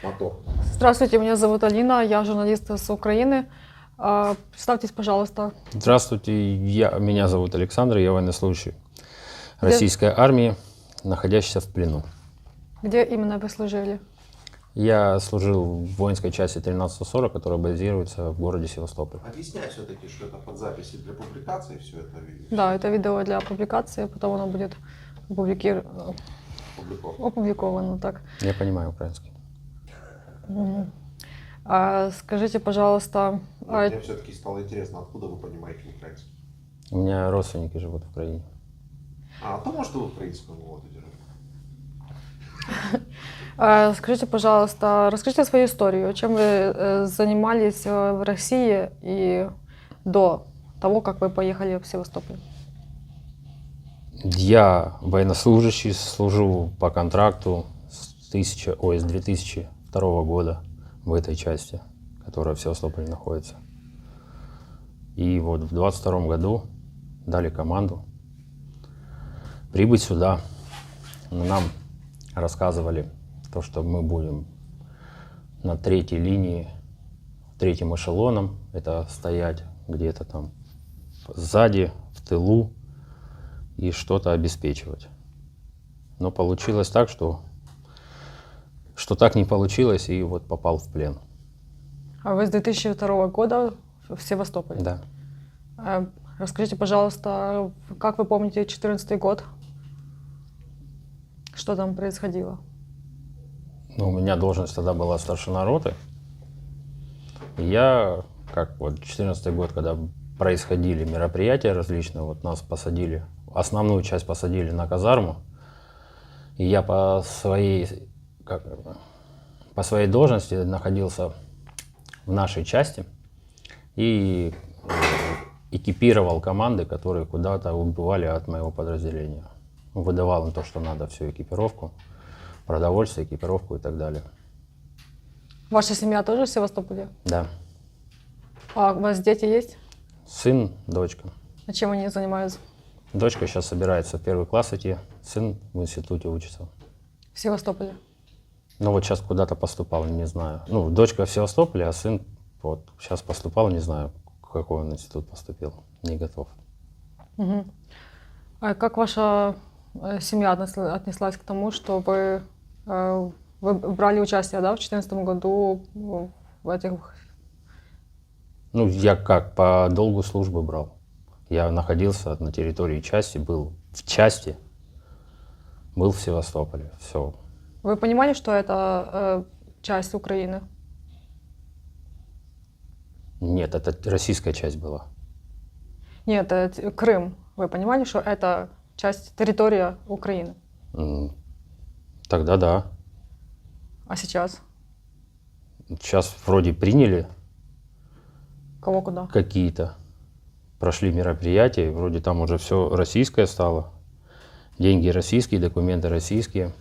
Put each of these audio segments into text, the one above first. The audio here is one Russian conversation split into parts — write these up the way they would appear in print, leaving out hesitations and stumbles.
Мотор. Здравствуйте, меня зовут Алина, я журналист с Украины. Представьтесь, пожалуйста. Здравствуйте, меня зовут Александр, я военнослужащий российской армии, находящийся в плену. Где именно вы служили? Я служил в воинской части 1340, которая базируется в городе Севастополь. Объясняй все-таки, что это под записи для публикации, все это видео. Да, это видео для публикации, потом оно будет опубликовано. Так. Я понимаю украинский. Скажите, пожалуйста... Мне все-таки стало интересно, откуда вы понимаете украинский? У меня родственники живут в Украине. То может вы украинскую воду держите? Скажите, пожалуйста, расскажите свою историю. Чем вы занимались в России и до того, как вы поехали в Севастополь? Я военнослужащий, служу по контракту с 2002 года в этой части, которая в Севастополе находится. И вот в 2022 году дали команду прибыть сюда. Нам рассказывали то, что мы будем на третьей линии, третьим эшелоном, это стоять где-то там сзади, в тылу и что-то обеспечивать. Но получилось так, что так не получилось, и вот попал в плен. А вы с 2002 года в Севастополе? Да. Расскажите, пожалуйста, как вы помните 2014 год? Что там происходило? Ну, у меня должность тогда была старшина роты. И я, как вот 2014 год, когда происходили мероприятия различные, вот нас посадили, основную часть посадили на казарму, и я по своей должности находился в нашей части и экипировал команды, которые куда-то убывали от моего подразделения. Выдавал им то, что надо, всю экипировку, продовольствие, экипировку и так далее. Ваша семья тоже в Севастополе? Да. А у вас дети есть? Сын, дочка. А чем они занимаются? Дочка сейчас собирается в первый класс идти, сын в институте учится. В Севастополе? Ну вот сейчас куда-то поступал, не знаю. Ну, дочка в Севастополе, а сын вот сейчас поступал, не знаю, в какой он институт поступил, не готов. Угу. А как ваша семья отнеслась к тому, что вы брали участие, да, в 2014 году в этих... Ну, я как, по долгу службы брал. Я находился на территории части, был в части, был в Севастополе, все. Вы понимали, что это часть Украины? Нет, это российская часть была. Нет, это Крым. Вы понимали, что это часть территории Украины? Тогда да. А сейчас? Сейчас вроде приняли Кого куда? какие-то, прошли мероприятия, вроде там уже все российское стало. Деньги российские, документы российские.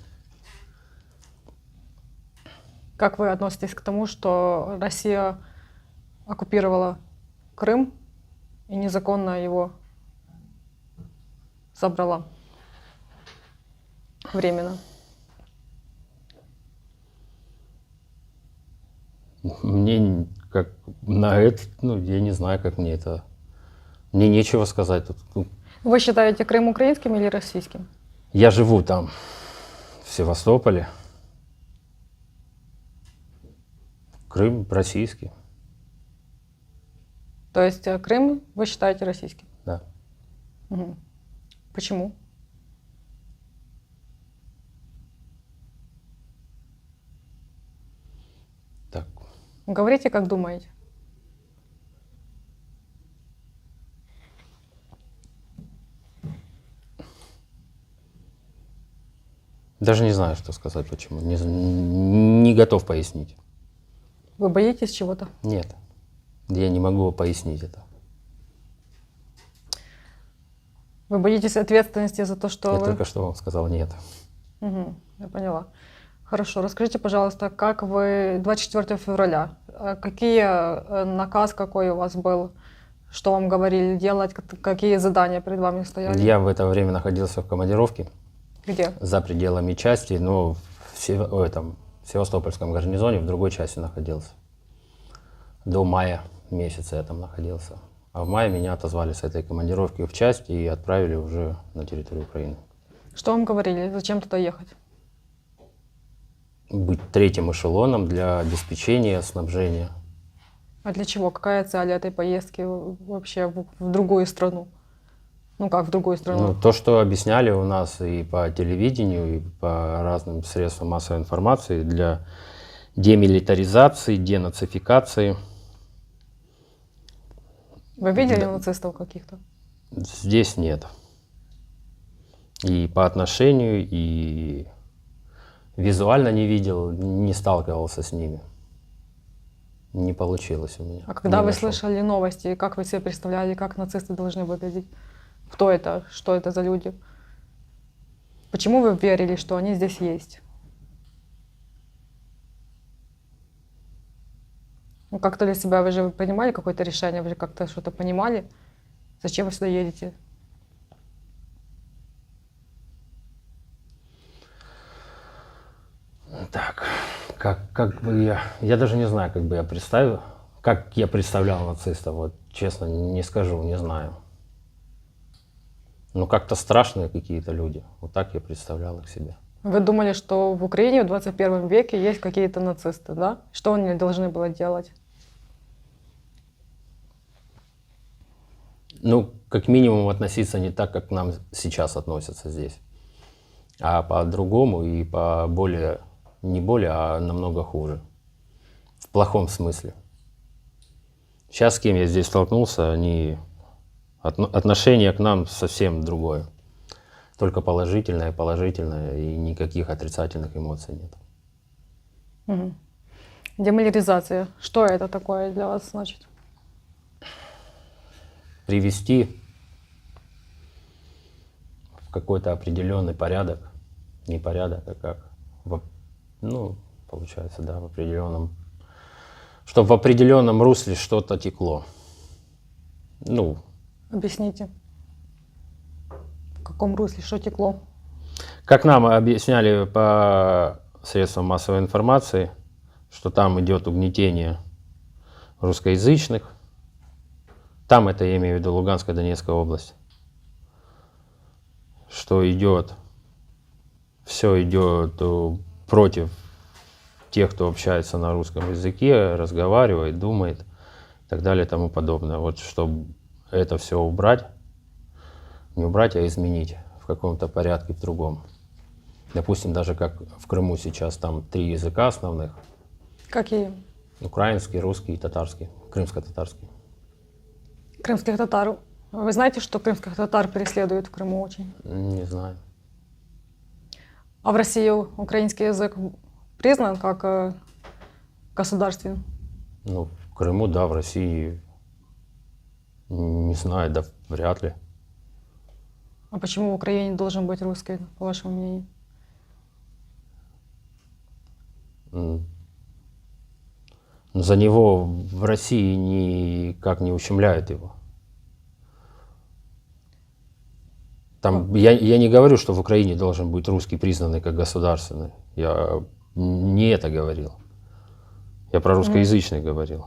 Как вы относитесь к тому, что Россия оккупировала Крым и незаконно его забрала временно? Мне как на это, ну, я не знаю, как мне это... Мне нечего сказать тут. Вы считаете Крым украинским или российским? Я живу там, в Севастополе. Крым российский. То есть Крым вы считаете российским? Да. Угу. Почему? Так. Говорите, как думаете. Даже не знаю, что сказать, почему. Не готов пояснить. Вы боитесь чего-то? Нет, я не могу пояснить это. Вы боитесь ответственности за то, что Я вы... только что вам сказал нет. Угу, я поняла. Хорошо, расскажите, пожалуйста, как вы 24 февраля, наказ какой у вас был, что вам говорили делать, какие задания перед вами стояли? Я в это время находился в командировке. Где? За пределами части, но в Севастопольском гарнизоне, в другой части находился. До мая месяца я там находился. А в мае меня отозвали с этой командировки в часть и отправили уже на территорию Украины. Что вам говорили? Зачем туда ехать? Быть третьим эшелоном для обеспечения, снабжения. А для чего? Какая цель этой поездки вообще в другую страну? Ну как в другую страну? Ну, то, что объясняли у нас и по телевидению, и по разным средствам массовой информации для демилитаризации, денацификации. Вы видели Да. нацистов каких-то? Здесь нет. И по отношению, и визуально не видел, не сталкивался с ними. Не получилось у меня. А когда Не вы нашел. слышали новости, как вы себе представляли, как нацисты должны выглядеть? Кто это? Что это за люди? Почему вы верили, что они здесь есть? Ну, как-то для себя вы же принимали какое-то решение, вы же как-то что-то понимали? Зачем вы сюда едете? Так, как бы я даже не знаю, как бы я представил, как я представлял нацистов, вот честно не скажу, не знаю. Ну как-то страшные какие-то люди, вот так я представлял их себе. Вы думали, что в Украине в 21 веке есть какие-то нацисты, да? Что они должны были делать? Ну, как минимум относиться не так, как к нам сейчас относятся здесь, а по-другому и по более, не более, а намного хуже. В плохом смысле. Сейчас с кем я здесь столкнулся, отношение к нам совсем другое. Только положительное, и никаких отрицательных эмоций нет. Мгм. Демилитаризация. Что это такое для вас значит? Привести в какой-то определенный порядок, не порядок, а как, ну, получается, да, в определенном, чтобы в определенном русле что-то текло. Ну, Объясните. В каком русле, что текло? как нам объясняли по средствам массовой информации, что там идет угнетение русскоязычных. Там это я имею в виду Луганская, Донецкая область. Что идет, все идет против тех, кто общается на русском языке, разговаривает, думает и так далее и тому подобное. Вот чтобы это все убрать, не убрать, а изменить в каком-то порядке, в другом. Допустим, даже как в Крыму сейчас, там 3 языка основных. Какие? Украинский, русский и татарский. Крымско-татарский. Крымских татар. Вы знаете, что крымских татар преследуют в Крыму очень? Не знаю. А в России украинский язык признан как государственный? Ну, в Крыму, да, в России, не знаю, да вряд ли. А почему в Украине должен быть русский, по вашему мнению? За него в России никак не ущемляют его. Там, я не говорю, что в Украине должен быть русский признанный как государственный. Я не это говорил. Я про русскоязычный говорил.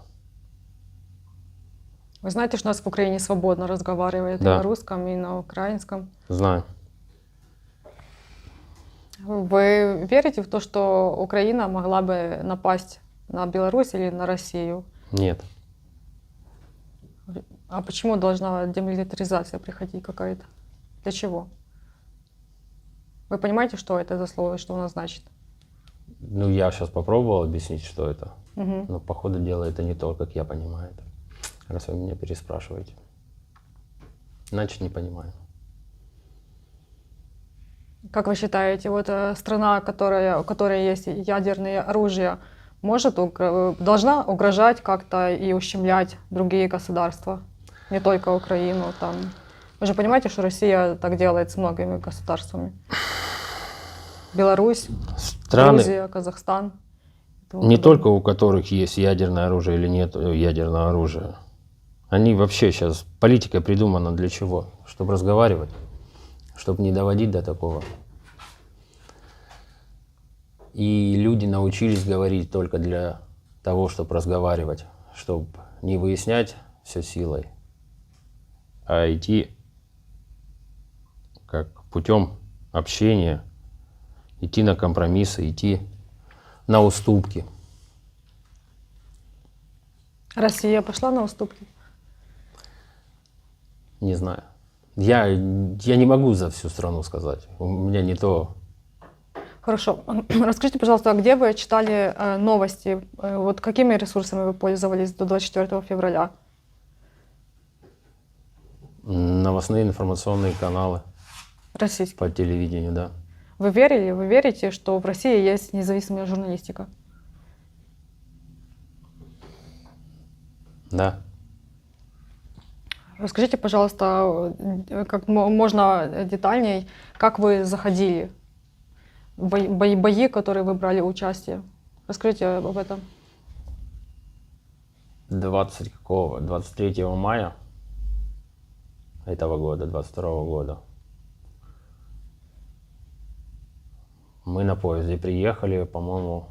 Вы знаете, что у нас в Украине свободно разговаривают и Да. на русском, и на украинском. Знаю. Вы верите в то, что Украина могла бы напасть на Беларусь или на Россию? Нет. А почему должна демилитаризация приходить какая-то? Для чего? Вы понимаете, что это за слово и что оно значит? Ну, я сейчас попробовал объяснить, что это. Мгм. Но по ходу дела это не то, как я понимаю это. Раз вы меня переспрашиваете. Значит, не понимаю. Как вы считаете, вот страна, у которой есть ядерное оружие, должна угрожать как-то и ущемлять другие государства? Не только Украину. Там. Вы же понимаете, что Россия так делает с многими государствами? Беларусь, Страны, Грузия, Казахстан. и тому не подобное. только у которых есть ядерное оружие или нет ядерного оружия. Они вообще сейчас, политика придумана для чего? Чтобы разговаривать, чтобы не доводить до такого. И люди научились говорить только для того, чтобы разговаривать, чтобы не выяснять все силой, а идти как путем общения, идти на компромиссы, идти на уступки. Россия пошла на уступки? Не знаю. Я не могу за всю страну сказать. У меня не то. Хорошо. Расскажите, пожалуйста, а где вы читали новости? Вот какими ресурсами вы пользовались до 24 февраля? Новостные информационные каналы Российские. по телевидению, да. Вы верили, вы верите, что в России есть независимая журналистика? Да. Расскажите, пожалуйста, как можно детальней, как вы заходили в бои, в которые вы брали участие? Расскажите об этом. 23 мая этого года, 22 года, мы на поезде приехали, по-моему,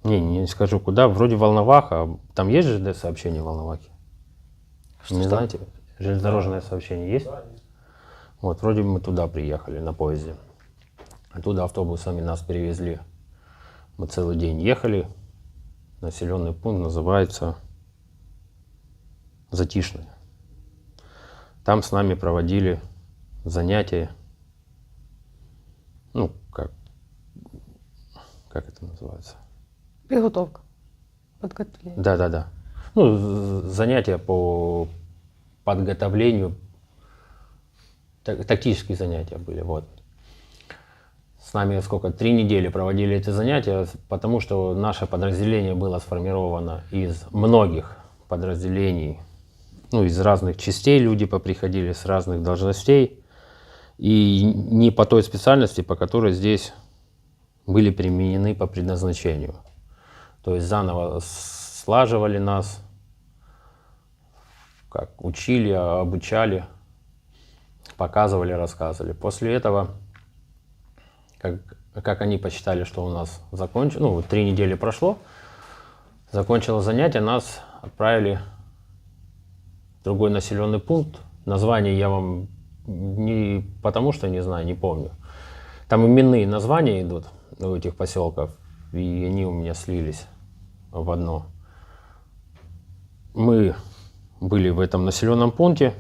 не скажу куда, вроде Волноваха. Там есть ЖД сообщение в Волновахе? Не знаете? Железнодорожное сообщение есть? Вот, вроде мы туда приехали на поезде. Оттуда автобусами нас перевезли. Мы целый день ехали. Населенный пункт называется Затишный. Там с нами проводили занятия. Ну, как это называется? Подготовка. Подготовление. Да. Ну, занятия по подготовлению, тактические занятия были, вот. С нами 3 недели проводили эти занятия, потому что наше подразделение было сформировано из многих подразделений, ну, из разных частей люди поприходили, с разных должностей, и не по той специальности, по которой здесь были применены по предназначению. То есть заново слаживали нас, как учили, обучали, показывали, рассказывали. После этого, как они посчитали, что у нас закончилось, 3 недели прошло, закончилось занятие, нас отправили в другой населенный пункт. Название я вам не потому, что не знаю, не помню. Там именные названия идут у этих поселков, и они у меня слились в одно. Мы были в этом населенном пункте,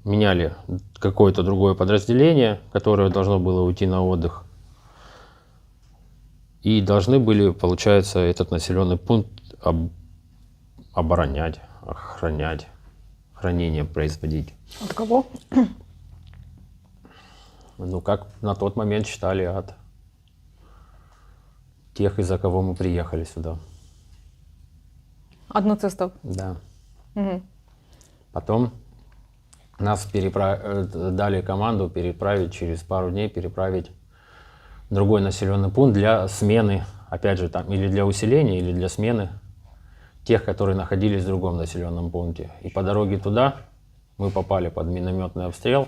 меняли какое-то другое подразделение, которое должно было уйти на отдых. И должны были, получается, этот населенный пункт оборонять, охранять, хранение производить. От кого? Ну, как на тот момент считали, от тех, из-за кого мы приехали сюда. От нацистов? Да. Угу. Потом нас дали команду переправить, через пару дней переправить в другой населенный пункт для смены, опять же, там, или для усиления, или для смены тех, которые находились в другом населенном пункте. И по дороге туда мы попали под минометный обстрел.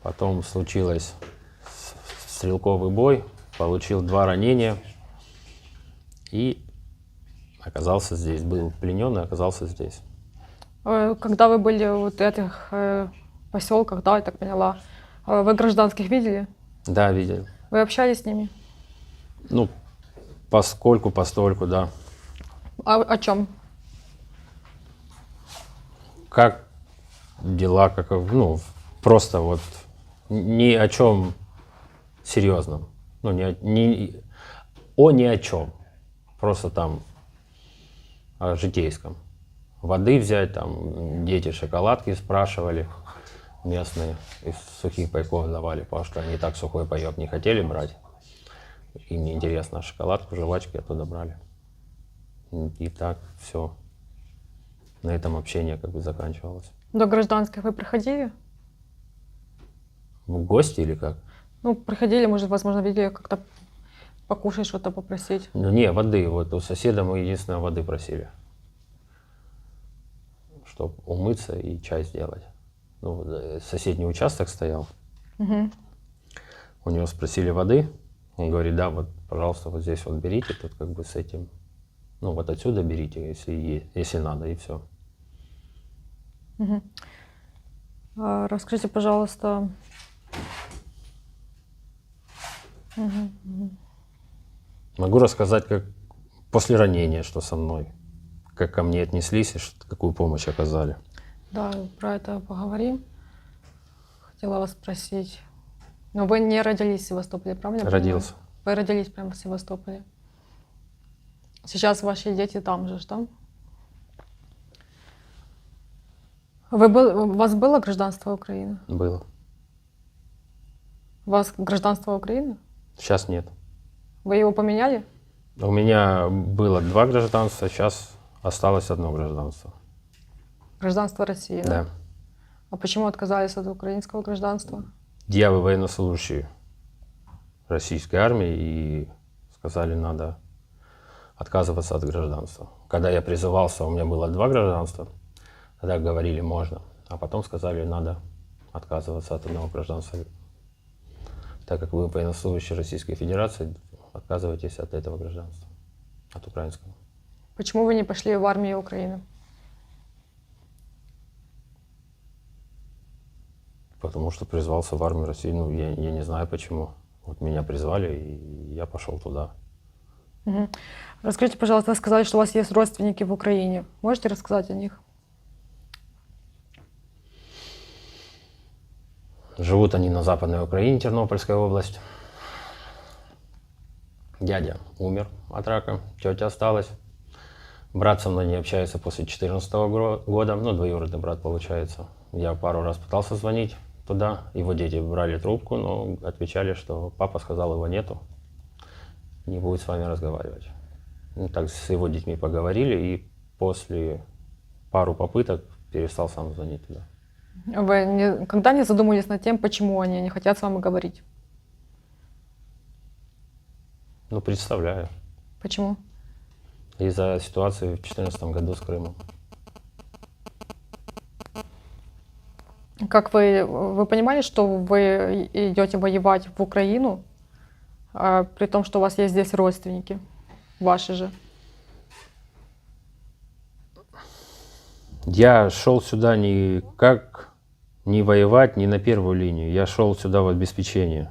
Потом случилось стрелковый бой, получил 2 ранения и оказался здесь. Был пленен и оказался здесь. Когда вы были в вот этих поселках, да, я так поняла, вы гражданских видели? Да, видел. Вы общались с ними? Ну, постольку, да. А о чем? Как дела, просто вот ни о чем серьезном. Ну, ни о чем. Просто там о житейском. Воды взять, там дети шоколадки спрашивали местные, из сухих пайков давали, потому что они так сухой паёк не хотели брать. Им не интересно, шоколадку, жвачки оттуда брали. И так все. На этом общение заканчивалось. До гражданских вы приходили? В гости или как? Ну, приходили, может, возможно, видели как-то покушать, что-то попросить. Ну, не, воды. Вот у соседа мы единственное воды просили. Чтобы умыться и чай сделать. Ну, соседний участок стоял. Мгм. У него спросили воды. Он говорит, да, вот, пожалуйста, вот здесь вот берите, тут как бы с этим, ну, вот отсюда берите, если надо, и все. Мгм. Расскажите, пожалуйста. Мгм, мгм. Могу рассказать, как после ранения, что со мной, как ко мне отнеслись и какую помощь оказали. Да, про это поговорим. Хотела вас спросить. Но вы не родились в Севастополе, правильно я понимаю? Родился. Вы родились прямо в Севастополе. Сейчас ваши дети там же, да? У вас было гражданство Украины? Было. У вас гражданство Украины? Сейчас нет. Вы его поменяли? У меня было 2 гражданства, сейчас осталось 1 гражданство. Гражданство России, да? Да. А почему отказались от украинского гражданства? Я военнослужащий российской армии, и сказали, надо отказываться от гражданства. Когда я призывался, у меня было 2 гражданства, тогда говорили, можно. А потом сказали, надо отказываться от 1 гражданства. Так как вы военнослужащий Российской Федерации, отказывайтесь от этого гражданства, от украинского. Почему вы не пошли в армию Украины? Потому что призвался в армию России. Ну, я не знаю почему. Вот меня призвали, и я пошел туда. Мгм. Расскажите, пожалуйста, вы сказали, что у вас есть родственники в Украине. Можете рассказать о них? Живут они на Западной Украине, Тернопольская область. Дядя умер от рака, тетя осталась. Брат со мной не общается после 2014 года, ну, двоюродный брат получается. Я пару раз пытался звонить туда, его дети брали трубку, но отвечали, что папа сказал, его нету, не будет с вами разговаривать. Ну, так с его детьми поговорили, и после пару попыток перестал сам звонить туда. Вы никогда не задумывались над тем, почему они не хотят с вами говорить? Ну, представляю. Почему? Из-за ситуации в 2014 году с Крымом. Как вы понимали, что вы идете воевать в Украину, при том, что у вас есть здесь родственники, ваши же? Я шел сюда не воевать, не на первую линию. Я шел сюда в обеспечение.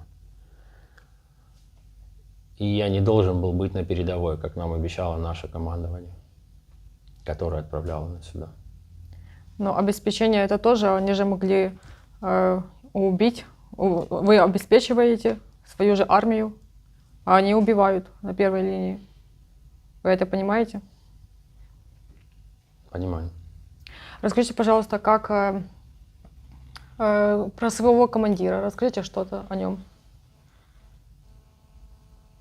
И я не должен был быть на передовой, как нам обещало наше командование, которое отправляло нас сюда. Но обеспечение это тоже, они же могли убить. Вы обеспечиваете свою же армию, а они убивают на первой линии. Вы это понимаете? Понимаю. Расскажите, пожалуйста, как про своего командира. Расскажите что-то о нем.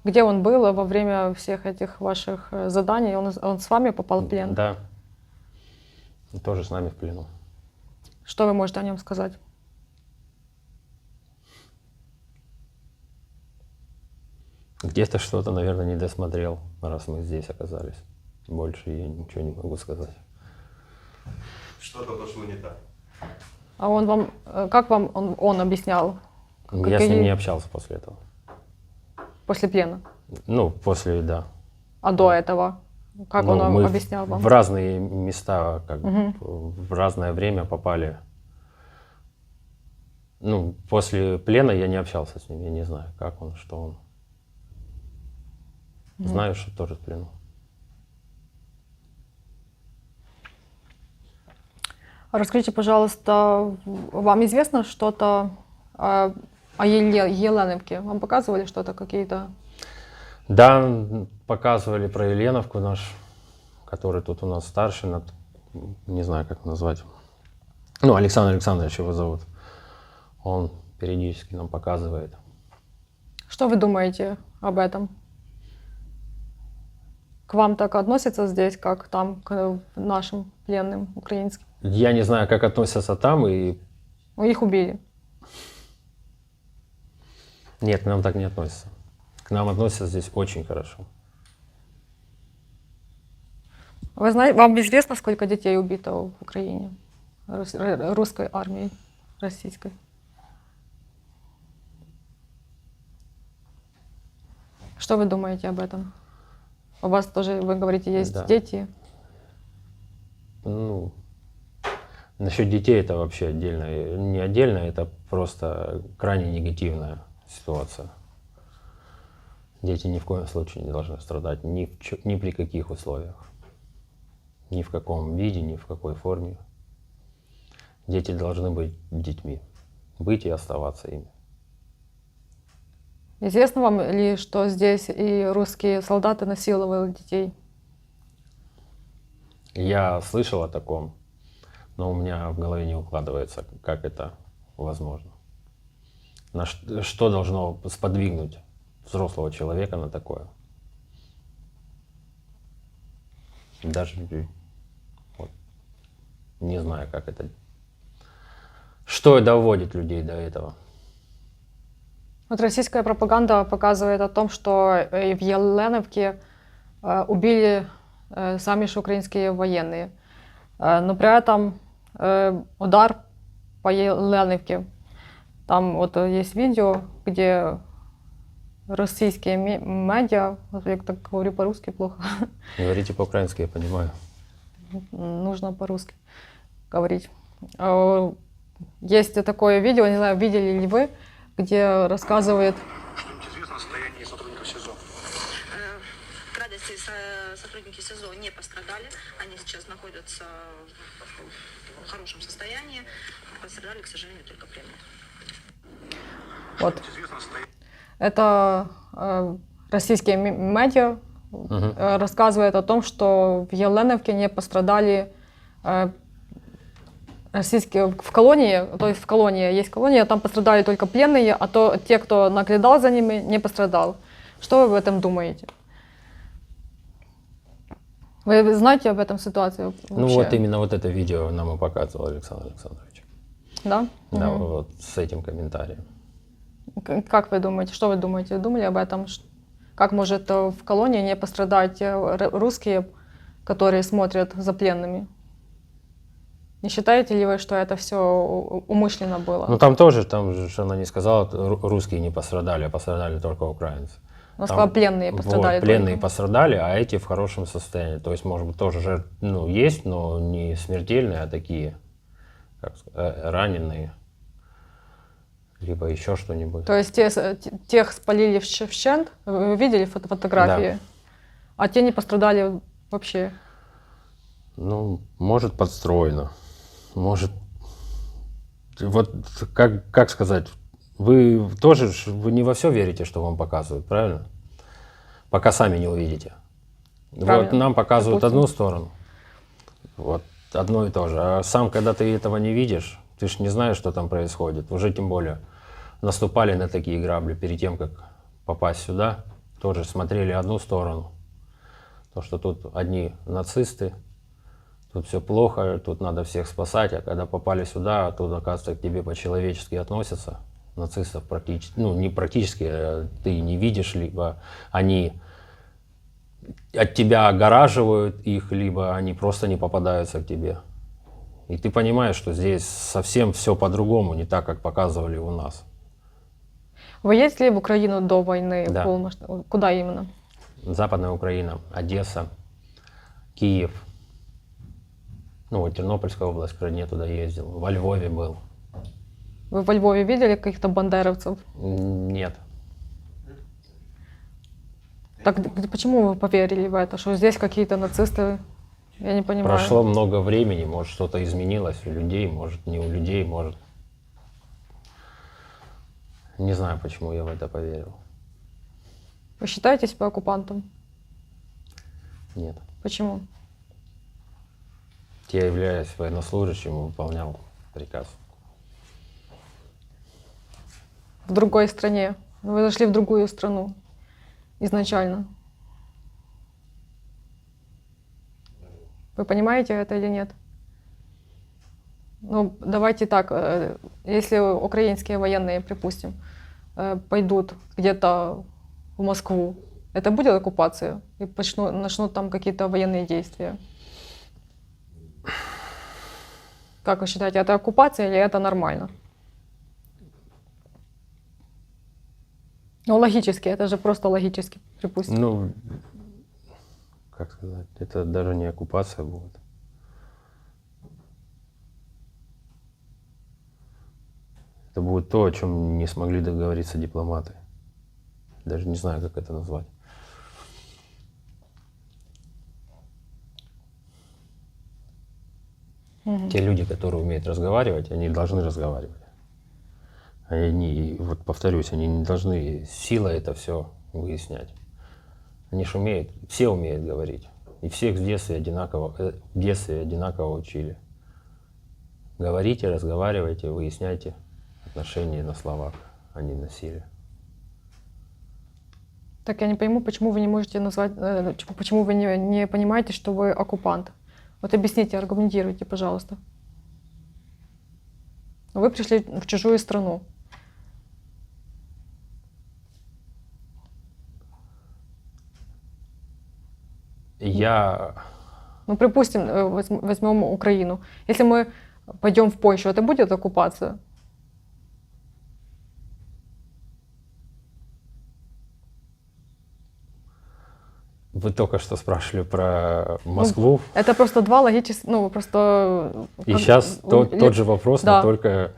Где он был во время всех этих ваших заданий? Он с вами попал в плен? Да. Он тоже с нами в плену. Что вы можете о нем сказать? Где-то что-то, наверное, не досмотрел, раз мы здесь оказались. Больше я ничего не могу сказать. Что-то пошло не так. А он вам, как вам он объяснял? Я с ним не общался после этого. После плена? Ну, после, да. А до этого? Как Ну, он мы объяснял вам? в разные места, как Мгм. в разное время попали. Ну, после плена я не общался с ним, я не знаю, как он, что он. Знаю, что тоже в плену. Расскажите, пожалуйста, вам известно что-то о Еленовке? Вам показывали что-то, какие-то? Да, показывали про Еленовку наш, который тут у нас старший, не знаю, как назвать. Ну, Александр Александрович его зовут. Он периодически нам показывает. Что вы думаете об этом? К вам так относятся здесь, как там к нашим пленным украинским? Я не знаю, как относятся там, и Ну, их убили. нет, к нам так не относятся. К нам относятся здесь очень хорошо. Вы знаете, вам известно, сколько детей убито в Украине русской армией? российской? Что вы думаете об этом? У вас тоже, вы говорите, есть Да. дети. Ну, насчет детей это вообще отдельно. Не отдельно, это просто крайне негативная ситуация. Дети ни в коем случае не должны страдать ни при каких условиях. Ни в каком виде, ни в какой форме. Дети должны быть детьми. Быть и оставаться ими. Известно вам ли, что здесь и русские солдаты насиловали детей? Я слышал о таком, но у меня в голове не укладывается, как это возможно. Что должно сподвигнуть взрослого человека на такое? Даже вот, не знаю, как это. Что доводит людей до этого? Вот российская пропаганда показывает о том, что в Еленовке убили сами же украинские военные. Но при этом удар по Еленовке, там вот есть видео, где российские медиа, вот я так говорю по-русски плохо, Говорите по-украински, я понимаю. нужно по-русски говорить. Есть такое видео, не знаю, видели ли вы, где рассказывает... Что-нибудь известно о состоянии сотрудников СИЗО? К радости сотрудники СИЗО не пострадали. Они сейчас находятся в хорошем состоянии. Пострадали, к сожалению, только пленные. Вот. Известно о состоянии. Это российские медиа рассказывают о том, что в Еленовке не пострадали российские в колонии, то есть в колонии есть колония, там пострадали только пленные, а то те, кто наблюдал за ними, не пострадал. Что вы об этом думаете? Вы знаете об этом ситуации вообще? Ну вот именно вот это видео нам и показывал Александр Александрович. Да? Да, Мгм. вот с этим комментарием. Как вы думаете, что вы думаете? Думали об этом? Как может в колонии не пострадать русские, которые смотрят за пленными? Не считаете ли вы, что это все умышленно было? Ну там тоже, там же она не сказала, русские не пострадали, а пострадали только украинцы. Она Там сказала, пленные пострадали. Вот, пленные только. пострадали, а эти в хорошем состоянии. То есть, может быть, тоже жертв, ну, есть, но не смертельные, а такие, как сказать, раненые. Либо еще что-нибудь. То есть тех спалили в Шевчент, вы видели фотографии? Да. А те не пострадали вообще? Ну, может, подстроено. Может, вот как сказать, вы тоже, вы не во все верите, что вам показывают, правильно? Пока сами не увидите. Вот Правильно. нам показывают Допустим. одну сторону, вот одно и то же. А сам, когда ты этого не видишь, ты ж не знаешь, что там происходит. Уже тем более наступали на такие грабли перед тем, как попасть сюда. Тоже смотрели одну сторону. То, что тут одни нацисты, тут все плохо, тут надо всех спасать. А когда попали сюда, тут, оказывается, к тебе по-человечески относятся. Нацистов практически, ну не практически, а ты не видишь, либо они от тебя огораживают их, либо они просто не попадаются к тебе. И ты понимаешь, что здесь совсем все по-другому, не так, как показывали у нас. Вы ездили в Украину до войны? Да. Куда именно? Западная Украина, Одесса, Киев. Ну вот Тернопольская область, к родне туда ездил. Во Львове был. Вы во Львове видели каких-то бандеровцев? Нет. Так почему вы поверили в это, что здесь какие-то нацисты? Я не понимаю. Прошло много времени, может что-то изменилось у людей, может не у людей, может. Не знаю, почему я в это поверил. Вы считаете себя оккупантом? Нет. Почему? Я являюсь военнослужащим и выполнял приказ. В другой стране. Вы зашли в другую страну изначально. Вы понимаете это или нет? Ну, давайте так, если украинские военные, припустим, пойдут где-то в Москву, это будет оккупация? И начнут там какие-то военные действия? Как вы считаете, это оккупация или это нормально? Ну, логически, это же просто логически, припустим. Ну, как сказать, это даже не оккупация будет. Это будет то, о чем не смогли договориться дипломаты. Даже не знаю, как это назвать. Те люди, которые умеют разговаривать, они должны разговаривать. Они, вот повторюсь, они не должны силой это все выяснять. Они же умеют, все умеют говорить. И всех в детстве одинаково учили. Говорите, разговаривайте, выясняйте отношения на словах, а не на силе. Так я не пойму, почему вы не можете назвать, почему вы не понимаете, что вы оккупант. Вот объясните, аргументируйте, пожалуйста. Вы пришли в чужую страну. Я... Ну, припустим, возьмем Украину. Если мы пойдем в Польшу, это будет оккупация? Вы только что спрашивали про Москву. Это просто два логических, ну, просто... И сейчас тот же вопрос, да. но только...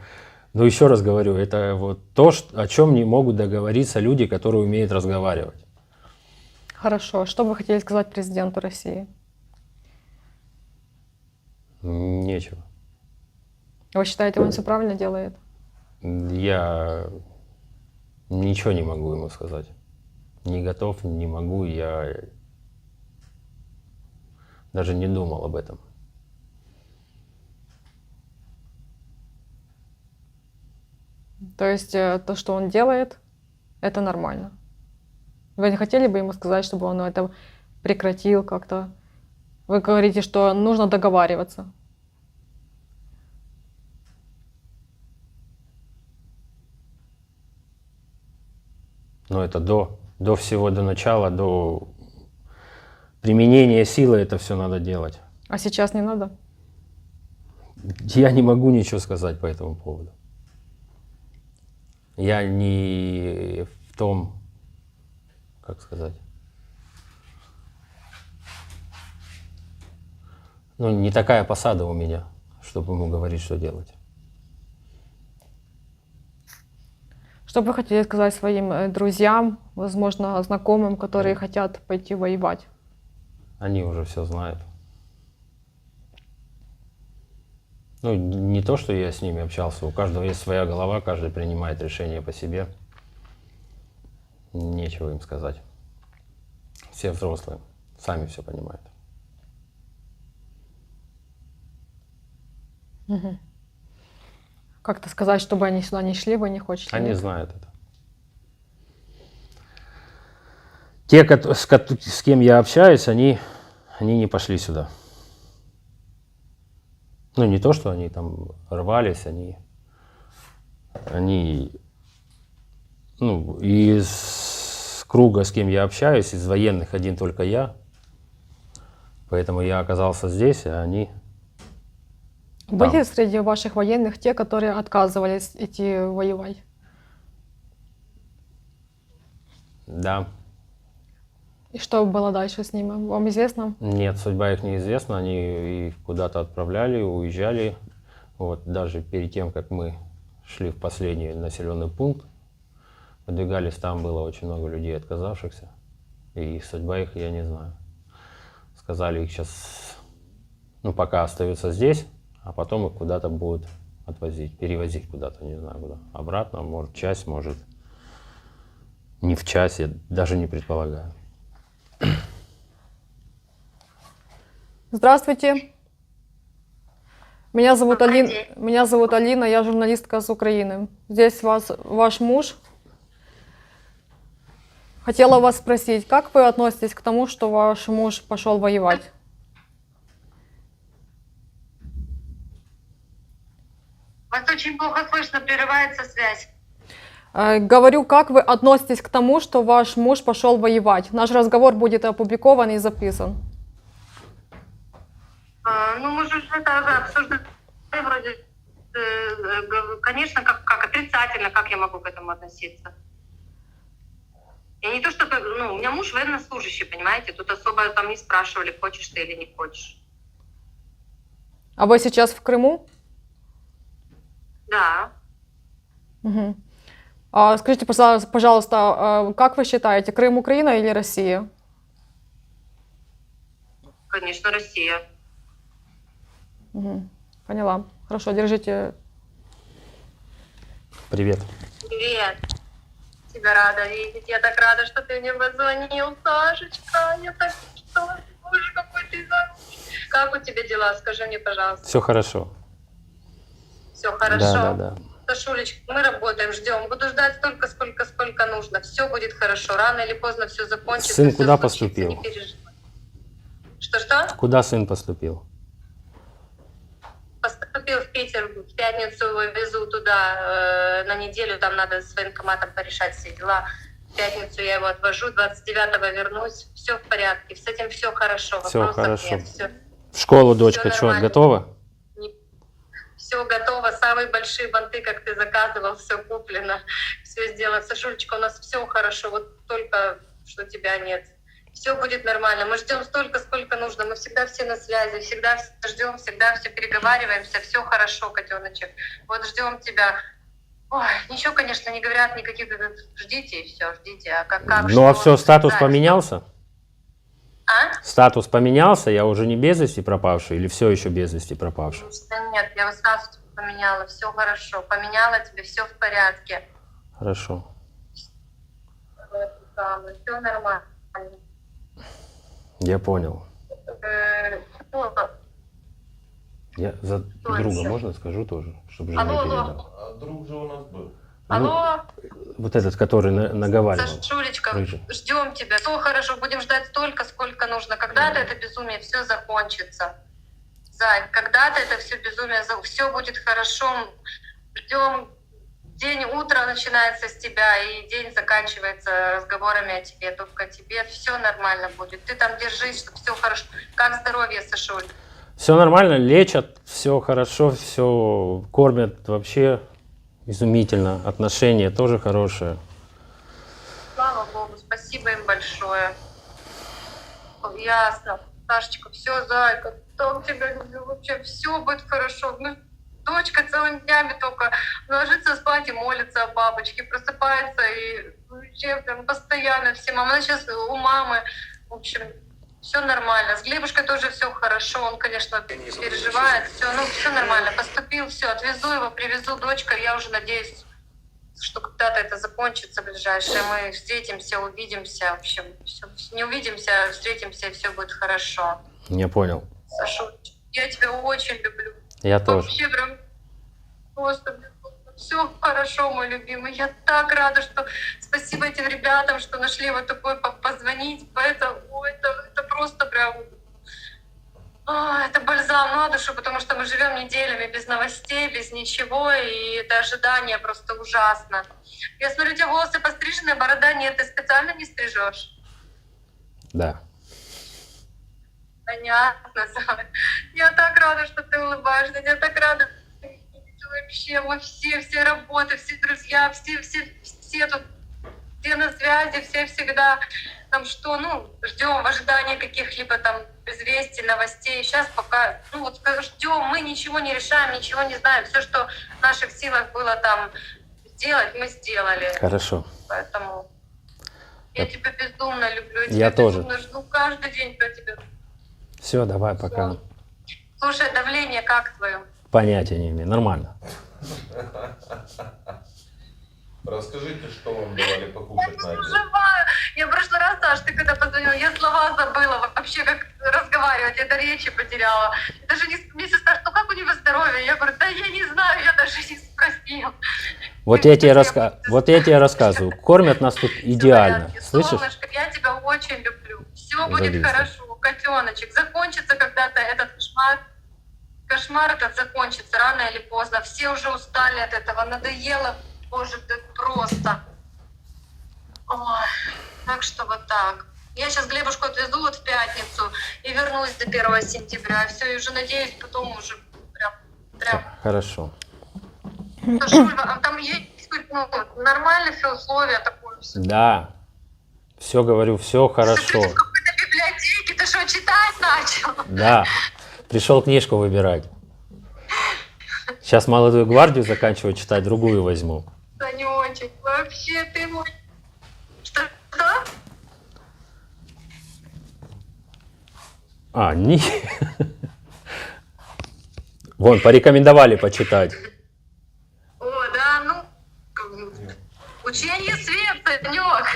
Ну, еще раз говорю, это вот то, о чем не могут договориться люди, которые умеют разговаривать. Хорошо. Что вы хотели сказать президенту России? Нечего. Вы считаете, он все правильно делает? Я ничего не могу ему сказать. Не готов, не могу, я даже не думал об этом. То есть то, что он делает, это нормально. Вы не хотели бы ему сказать, чтобы он это прекратил как-то? Вы говорите, что нужно договариваться. Но это до всего, до начала, до применения силы это все надо делать. А сейчас не надо? Я не могу ничего сказать по этому поводу. Я не в том, как сказать, ну, не такая посада у меня, чтобы ему говорить, что делать. Что бы вы хотели сказать своим друзьям, возможно, знакомым, которые хотят пойти воевать? Они уже все знают. Ну, не то, что я с ними общался, у каждого есть своя голова, каждый принимает решение по себе. Нечего им сказать. Все взрослые, сами все понимают. Угу. Как-то сказать, чтобы они сюда не шли, вы не хотите? Они нет? знают это. Те, с кем я общаюсь, они не пошли сюда. Ну, не то, что они там рвались, они ну, из круга, с кем я общаюсь, из военных один только я. Поэтому я оказался здесь, а они Были там. среди ваших военных те, которые отказывались идти воевать? Да. И что было дальше с ними? Вам известно? Нет, судьба их неизвестна, они их куда-то отправляли, уезжали. Вот даже перед тем, как мы шли в последний населенный пункт, выдвигались, там было очень много людей, отказавшихся. И судьба их я не знаю. Сказали, их сейчас, ну, пока остаются здесь, а потом их куда-то будут отвозить, перевозить куда-то, не знаю куда. Обратно, может, часть, может, не в часть, я даже не предполагаю. Здравствуйте. Меня зовут Алина, я журналистка с Украины. Здесь ваш муж. Хотела вас спросить, как вы относитесь к тому, что ваш муж пошел воевать? Вас очень плохо слышно, прерывается связь. Говорю, как вы относитесь к тому, что ваш муж пошел воевать? Наш разговор будет опубликован и записан. Ну, мы же это обсуждали вроде, конечно, как отрицательно, как я могу к этому относиться? Я не то чтобы, ну, у меня муж военнослужащий, понимаете, тут особо там не спрашивали, хочешь ты или не хочешь. А вы сейчас в Крыму? Да. Мгм. А скажите, пожалуйста, как вы считаете, Крым Украина или Россия? Конечно, Россия. Мгм. Поняла. Хорошо, держите. Привет. Привет. Тебя рада видеть. Я так рада, что ты мне позвонил, Сашечка. Я так что, боже, какой ты хороший. Как у тебя дела? Скажи мне, пожалуйста. Все хорошо. Все хорошо? Да. Сашулечка, мы работаем, ждем. Буду ждать столько, сколько нужно. Все будет хорошо. Рано или поздно все закончится. Сын всё куда случится, поступил? Не переживай. Что? Куда сын поступил? Поступил в Питер. В пятницу его везу туда на неделю. Там надо с военкоматом порешать все дела. В пятницу я его отвожу. 29-го вернусь. Все в порядке. С этим все хорошо. Всё Вопросов хорошо. нет. Все. В школу дочка Всё что, нормально. готова? Все готово, самые большие банты, как ты заказывал, все куплено, все сделано. Сашулечка, у нас все хорошо, вот только что тебя нет. Все будет нормально. Мы ждем столько, сколько нужно. Мы всегда все на связи, всегда все ждем, всегда все переговариваемся. Все хорошо, котеночек. Вот ждем тебя. Ой, ничего, конечно, не говорят никаких. Ждите и все, ждите. А как Ну что? а все, статус Да, поменялся? А? Статус поменялся, я уже не без вести пропавший или все еще без вести пропавший? Да нет, я вот сразу тебе поменяла, все хорошо. Поменяла тебе, все в порядке. Хорошо. Все нормально. Я понял. Ну, Я за Точно. друга можно скажу тоже, чтобы жене Алло, алло. передал? А друг же у нас был. Алло, Вот этот, который наговаривал. Сашулечка, Рыжий. ждем тебя. Все хорошо, будем ждать столько, сколько нужно. Когда-то это безумие все закончится. Зай, когда-то это все безумие, все будет хорошо. Ждем. День, утро начинается с тебя, и день заканчивается разговорами о тебе, только о тебе. Все нормально будет. Ты там держись, чтобы все хорошо. Как здоровье, Сашуль? Все нормально, лечат, все хорошо, все кормят вообще изумительно. Отношения тоже хорошие. Слава Богу, спасибо им большое. Ясно. Сашечка, все, зайка, так тебя люблю, вообще все будет хорошо. Ну, дочка целыми днями только ложится спать и молится о бабочке, просыпается и вообще прям постоянно все. Она сейчас у мамы, в общем, все нормально. С Глебушкой тоже все хорошо, он, конечно, переживает, все нормально. Поступил, все, отвезу его, привезу дочка, я уже надеюсь, что когда-то это закончится ближайшее. Мы встретимся, увидимся, в общем, не увидимся, а встретимся, и все будет хорошо. Я понял. Сашу, я тебя очень люблю. Я тоже. Вообще прям просто все хорошо, мой любимый. Я так рада, что спасибо этим ребятам, что нашли вот такой позвонить. Это просто прям это бальзам на душу, потому что мы живем неделями без новостей, без ничего, и это ожидание просто ужасно. Я смотрю, у тебя волосы пострижены, борода нет, ты специально не стрижешь? Да. Понятно, Зая. Я так рада, что ты улыбаешься, я так рада. Вообще, мы все работы, все друзья, все тут, все на связи, все всегда там что, ждем в ожидании каких-либо там известий, новостей. Сейчас пока, ждем, мы ничего не решаем, ничего не знаем. Все, что в наших силах было там сделать, мы сделали. Хорошо. Поэтому я тебя безумно люблю, Я тебя тоже. безумно жду каждый день про тебя. Все, давай, пока. Слушай, давление как твое? Понятия не имею. Нормально. Расскажите, что вам давали покушать на обед. Живая. Я в прошлый раз, Саш, ты когда позвонила, я слова забыла вообще, как разговаривать, я до речи потеряла. Даже мне сестра, что как у него здоровье? Я говорю, да я не знаю, я даже не спросила. Вот я тебе рассказываю. Кормят нас тут идеально. Слышишь? Солнышко, я тебя очень люблю. Все будет Завидую. хорошо, котеночек. Закончится когда-то этот кошмар. Кошмар этот закончится рано или поздно. Все уже устали от этого, надоело. Боже, да просто. Ой, так что вот так. Я сейчас Глебушку отвезу вот в пятницу и вернусь до 1 сентября. Все, и уже надеюсь, потом уже прям. Хорошо. Сашуль, а там есть нормальные все условия такое все? Да. Все говорю, все хорошо. Ты в какой-то библиотеке, ты что, читать начал? Да, пришел книжку выбирать. Сейчас «Молодую гвардию» заканчиваю читать, другую возьму. Санечек, вообще ты мой... Что? А, не. Вон, порекомендовали почитать. О, да, ну... Учение свет, Санек.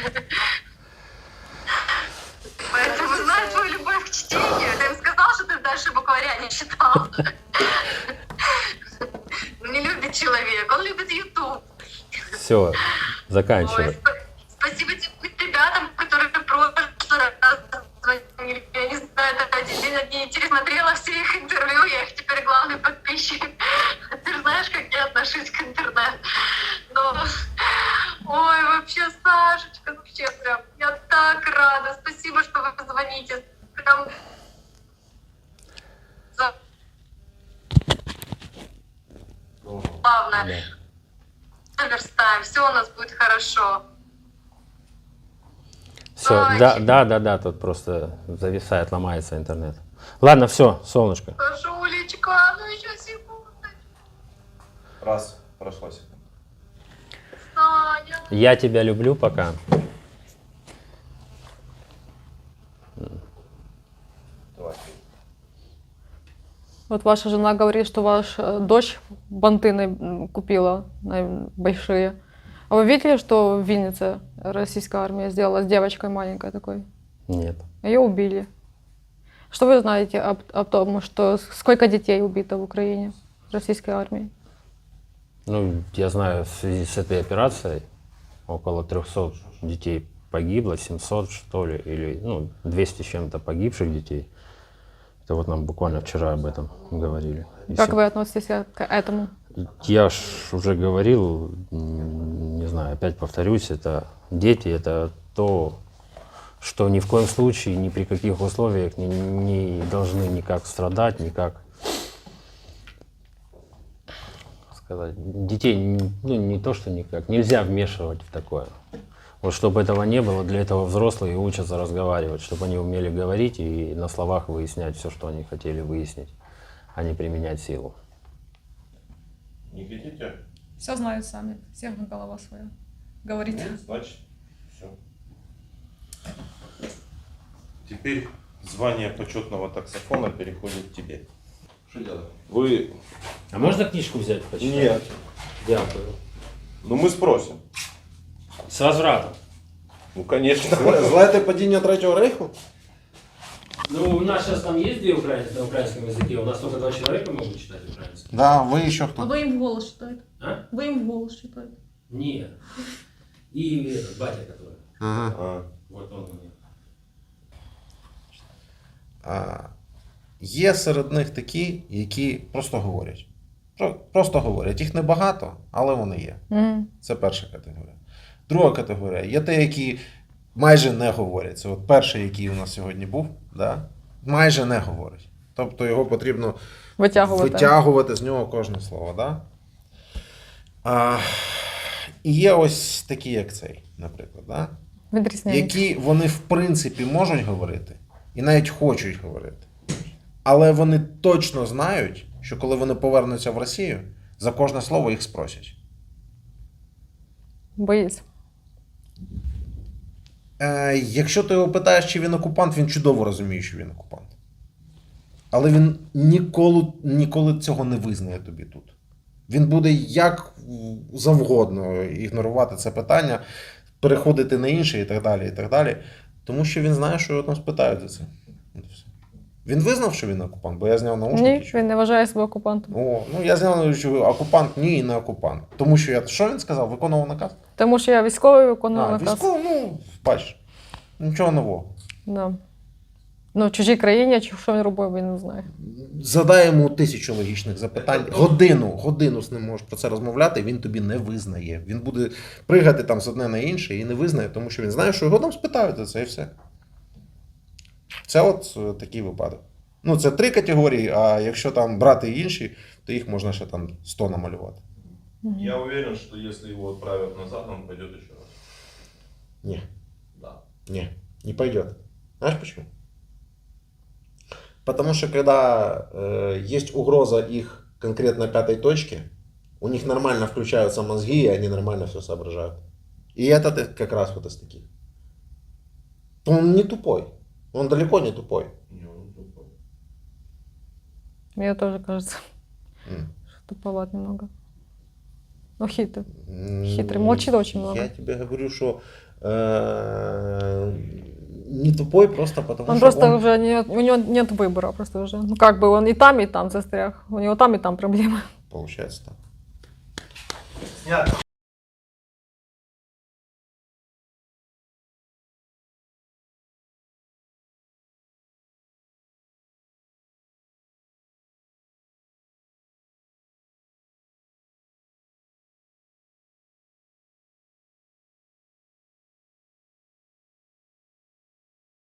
Поэтому знай твою любовь к чтению. Ты им сказал, что ты дальше букваря не читал. Ну, не любит человек, он любит YouTube. Все, Ой, заканчиваю. спасибо тем ребятам, которые в прошлый раз звонили. Я не знаю, это один день одни интересно смотрела все их интервью, я их теперь главный подписчик. Ты же знаешь, как я отношусь к интернету. Но... Ой, вообще, Сашечка, вообще прям, я так рада. Спасибо, что вы позвоните. Прям... Главное, наверстаем, все у нас будет хорошо. Все, Ой. да, тут просто зависает, ломается интернет. Ладно, все, солнышко. Сашулечка, ну еще секунду. Раз, прошла секунда. Саня. Я тебя люблю, пока. Давай. Вот ваша жена говорит, что ваша дочь банты купила большие. А вы видели, что в Виннице российская армия сделала с девочкой маленькой такой? Нет. Ее убили. Что вы знаете о том, что сколько детей убито в Украине российской армией? Ну, я знаю, в связи с этой операцией около 300 детей погибло, 700 что ли, или 200 с чем-то погибших детей. Это вот нам буквально вчера об этом говорили. Как вы относитесь к этому? Я ж уже говорил, не знаю, опять повторюсь, это дети, это то, что ни в коем случае, ни при каких условиях не должны никак страдать, никак сказать. Детей, не то, что никак, нельзя вмешивать в такое. Вот чтобы этого не было, для этого взрослые учатся разговаривать, чтобы они умели говорить и на словах выяснять все, что они хотели выяснить, а не применять силу. Не хотите? Все знают сами, всех голова своя. Говорите. Ну, значит, все. Теперь звание почетного таксофона переходит к тебе. Что делать? Вы... А можно книжку взять почитать? Нет. Дякую. Ну мы спросим. С возвратом. Ну, конечно. Знаєте падіння Третього Рейху? Ну, у нас сейчас там есть две украинцы на украинском языке, у нас только 2 человека могут читать украинский. Да, ви і ще А хто? вы им в голос читаете? А? Вы им в голос читаете? Нет. И этот батя, который. Ага. А, Вот он у меня. Є серед них такі, які просто говорять. Просто говорять. Їх небагато, але вони є. Це перша категорія. Друга категорія є ті, які майже не говорять. Це от перший, який у нас сьогодні був, да? Майже не говорить. Тобто його потрібно витягувати з нього кожне слово. Да? І є ось такі, як цей, наприклад. Да? Які вони в принципі можуть говорити і навіть хочуть говорити. Але вони точно знають, що коли вони повернуться в Росію, за кожне слово їх спросять. Боїться. Якщо ти його питаєш, чи він окупант, він чудово розуміє, що він окупант. Але він ніколи цього не визнає тобі тут. Він буде як завгодно ігнорувати це питання, переходити на інше і так далі, і так далі. Тому що він знає, що його там спитають за це. Він визнав, що він окупант, бо я зняв наушники. Ні, він не вважає себе окупантом. Я зняв, що окупант, ні, не окупант. Тому що що він сказав? Виконував наказ? Тому що я військовий, виконував наказ. Військовий, бачиш, нічого нового. Да. Ну, в чужій країні, що він робив, він не знає. Задай йому 1000 логічних запитань. Годину з ним можеш про це розмовляти, він тобі не визнає. Він буде пригати там з одне на інше і не визнає, тому що він знає, що його там спитають за це і все. Це от такий випадок. Ну, це 3 категорії, а якщо там брати інші, то їх можна ще там 100 намалювати. я уверен, что если его отправят назад, он пойдет еще раз. Ні. Да. Не пойдет. Знаешь почему? Потому что когда есть угроза их конкретно пятой точке, у них нормально включаются мозги, и они нормально все соображают. И этот как раз вот из таких. Он не тупой. Он далеко не тупой. Мне тоже кажется, М. что туповат немного. Ну, хитрый. Хитрый. Молчит очень много. Я тебе говорю, что не тупой просто потому, Он что просто он... уже у него нет выбора, просто уже. Ну как бы он и там застряг. У него там и там проблемы. Получается так.